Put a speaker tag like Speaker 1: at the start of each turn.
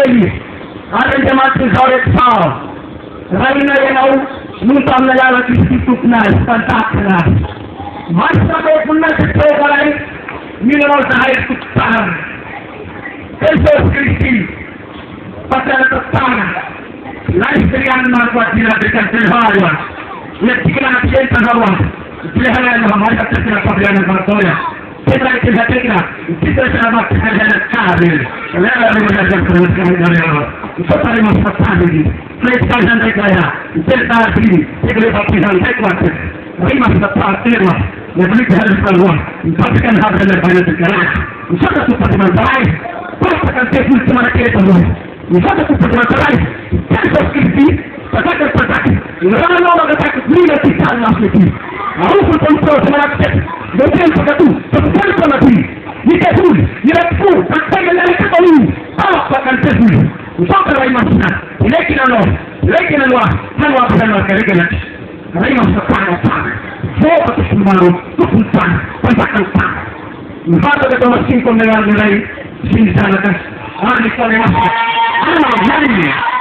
Speaker 1: léegi xaaral demaat ci xaw rek faaw ray na yenaw mun tam na yàlla ci tuut naay fantaak naay mas na ko mun na ci toogalay mineral sa ay tuut tanar Jesus Christi pasal tanar la istrian na ko dina de kantelhawa le tikna ci tahawa Tuhan yang hamaria terkena pabriana Martoya. Kita terkena kita sama terkena kabel. Lalu mengajar terkena dari Allah. Seperti masa tadi. Kita jangan kaya. Kita ini kita bapti dan kuat. Tapi masa tadi lah. Lebih dari seluruh. Tapi kan harus ada banyak terkena. Misalnya seperti mantai. Perasaan teknis semua kita tahu. Misalnya seperti mantai. Kita skripsi. Pasal pasal. Lalu orang kata beliau tidak nafsu. Aku berkontrol semangat. Betul betul. Betul betul. Jika pun, jika pun, tak ada yang tahu. Apa akan terjadi? Usah lagi masukkan. Lekin Allah, mana bukan kerja. Lagi masukkan apa? Semua semua tujuan, pencakupan. Maka kita mesti mendengar nilai sini sana kan. Hari ini masuk. Hari ini.